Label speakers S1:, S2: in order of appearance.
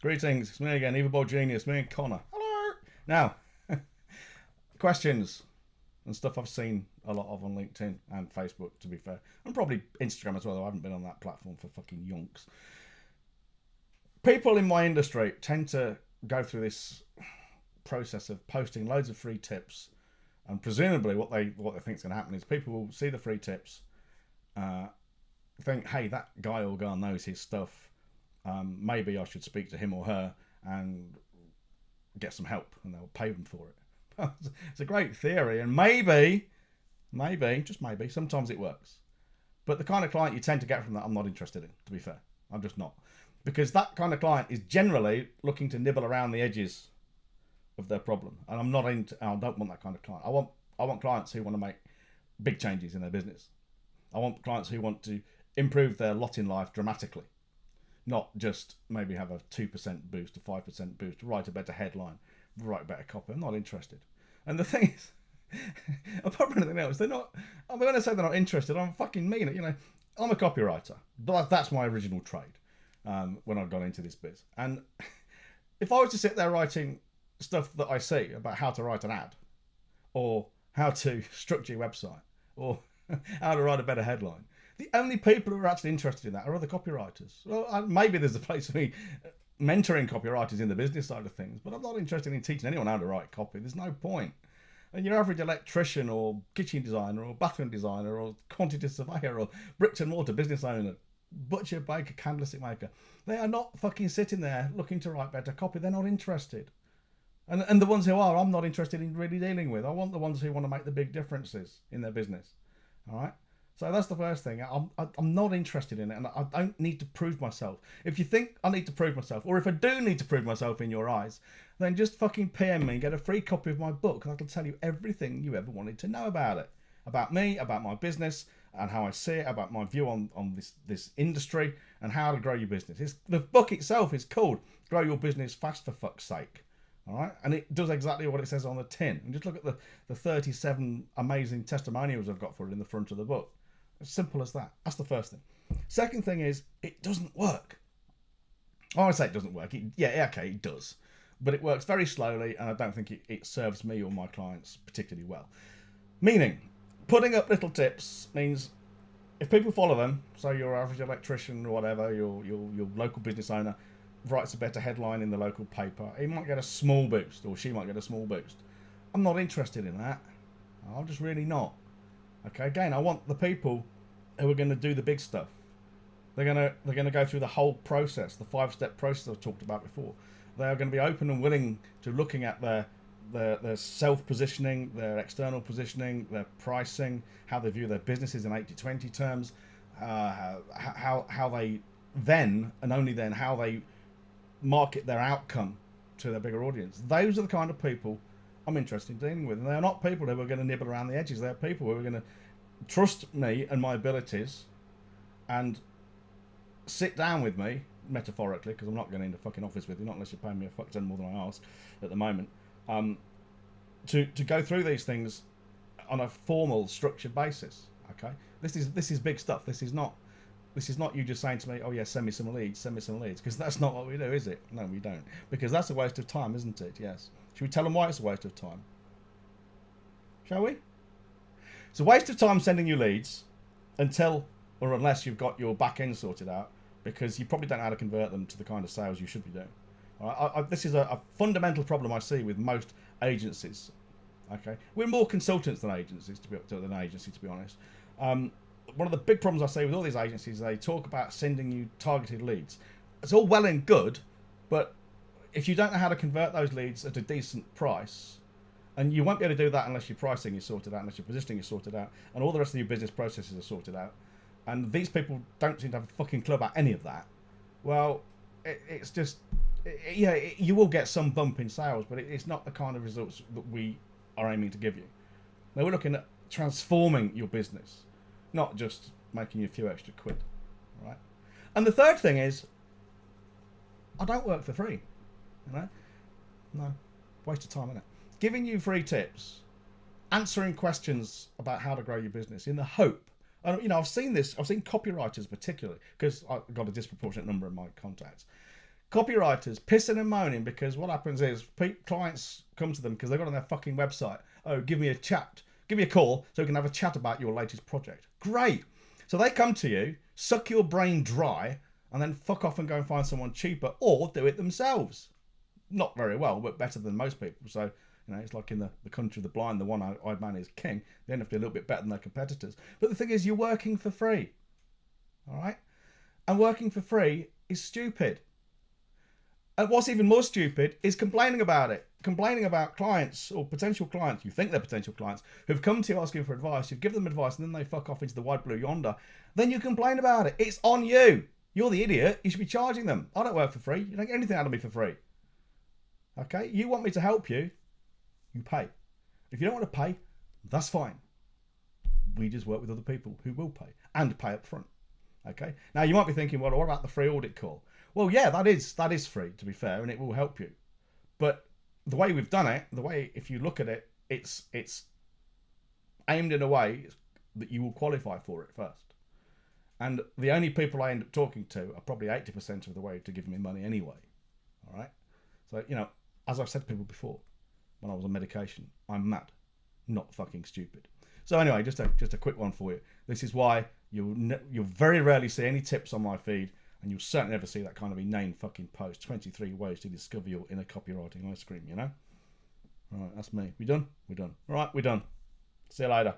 S1: Greetings, it's me again, Evil Genius, me and Connor. Hello. Now, questions and stuff I've seen a lot of on LinkedIn and Facebook, to be fair, and probably Instagram as well. Though I haven't been on that platform for fucking yonks. People in my industry tend to go through this process of posting loads of free tips, and presumably what they think is going to happen is people will see the free tips, uh, think, hey, that guy or girl knows his stuff. Maybe I should speak to him or her and get some help, and they'll pay them for it. It's a great theory, and maybe, just maybe, sometimes it works. But the kind of client you tend to get from that, I'm not interested in, to be fair. I'm just not. Because that kind of client is generally looking to nibble around the edges of their problem. And I don't want that kind of client. I want clients who want to make big changes in their business. I want clients who want to improve their lot in life dramatically. Not just maybe have a 2% boost, a 5% boost, write a better headline, write a better copy. I'm not interested. And the thing is, apart from anything else, they're not. I'm going to say they're not interested. I'm fucking mean it. I'm a copywriter. That's my original trade. When I got into this biz, and if I was to sit there writing stuff that I see about how to write an ad, or how to structure your website, or how to write a better headline, the only people who are actually interested in that are other copywriters. Well, maybe there's a place for me mentoring copywriters in the business side of things, but I'm not interested in teaching anyone how to write copy. There's no point. And your average electrician or kitchen designer or bathroom designer or quantity surveyor or bricks and mortar business owner, butcher, baker, candlestick maker, they are not fucking sitting there looking to write better copy. They're not interested. And the ones who are, I'm not interested in really dealing with. I want the ones who want to make the big differences in their business. All right? So that's the first thing. I'm not interested in it, and I don't need to prove myself. If you think I need to prove myself, or if I do need to prove myself in your eyes, then just fucking PM me and get a free copy of my book, and that'll tell you everything you ever wanted to know about it. About me, about my business, and how I see it, about my view on this industry, and how to grow your business. The book itself is called Grow Your Business Fast, for fuck's sake. All right, and it does exactly what it says on the tin. And just look at the 37 amazing testimonials I've got for it in the front of the book. As simple as that. That's the first thing. Second thing is, it doesn't work. I say it doesn't work. It does. But it works very slowly, and I don't think it serves me or my clients particularly well. Meaning, putting up little tips means if people follow them, so your average electrician or whatever, your local business owner writes a better headline in the local paper, he might get a small boost, or she might get a small boost. I'm not interested in that. I'm just really not. Okay, again, I want the people who are going to do the big stuff. They're going to go through the whole process, the 5-step process I've talked about before. They are going to be open and willing to looking at their self-positioning, their external positioning, their pricing, how they view their businesses in 80-20 terms, how they then, and only then, how they market their outcome to their bigger audience. Those are the kind of people I'm interested in dealing with. And they're not people who are going to nibble around the edges. They're people who are going to trust me and my abilities and sit down with me, metaphorically, because I'm not going into fucking office with you, not unless you're paying me a fuck ton more than I ask at the moment, to go through these things on a formal, structured basis. Okay, this is big stuff. This is not you just saying to me, oh yeah, send me some leads, because that's not what we do, is it? No, we don't, because that's a waste of time, isn't it? Yes. Should we tell them why it's a waste of time? Shall we? It's a waste of time sending you leads until or unless you've got your back end sorted out, because you probably don't know how to convert them to the kind of sales you should be doing. All right? This is a fundamental problem I see with most agencies. Okay, we're more consultants than agencies, to be honest. One of the big problems I see with all these agencies, they talk about sending you targeted leads. It's all well and good, but if you don't know how to convert those leads at a decent price, and you won't be able to do that unless your pricing is sorted out, unless your positioning is sorted out, and all the rest of your business processes are sorted out, and these people don't seem to have a fucking clue about any of that, well, it's just, you will get some bump in sales, but it's not the kind of results that we are aiming to give you. Now, we're looking at transforming your business, not just making you a few extra quid, right? And the third thing is, I don't work for free, you know? No, waste of time, innit? Giving you free tips, answering questions about how to grow your business in the hope, and I've seen copywriters particularly, because I've got a disproportionate number of my contacts, Copywriters pissing and moaning because what happens is clients come to them because they've got on their fucking website, oh, give me a chat, give me a call so we can have a chat about your latest project. Great. So they come to you, suck your brain dry, and then fuck off and go and find someone cheaper or do it themselves. Not very well, but better than most people. So, it's like in the country of the blind, the one-eyed man is king. They end up being a little bit better than their competitors. But the thing is, you're working for free. All right? And working for free is stupid. And what's even more stupid is complaining about it. Complaining about clients or potential clients, you think they're potential clients, who've come to you asking for advice, you've given them advice, and then they fuck off into the wide blue yonder. Then you complain about it. It's on you. You're the idiot. You should be charging them. I don't work for free. You don't get anything out of me for free. Okay? You want me to help you, you pay. If you don't want to pay, that's fine. We just work with other people who will pay and pay up front. Okay? Now you might be thinking, well, what about the free audit call? Well, yeah, that is free, to be fair, and it will help you. But the way we've done it, if you look at it, it's aimed in a way that you will qualify for it first. And the only people I end up talking to are probably 80% of the way to give me money anyway. All right? So, as I've said to people before, when I was on medication, I'm mad, not fucking stupid. So anyway, just a quick one for you. This is why you'll very rarely see any tips on my feed, and you'll certainly never see that kind of inane fucking post. 23 ways to discover your inner copywriting ice cream, All right, that's me. We done? We're done. All right, we're done. See you later.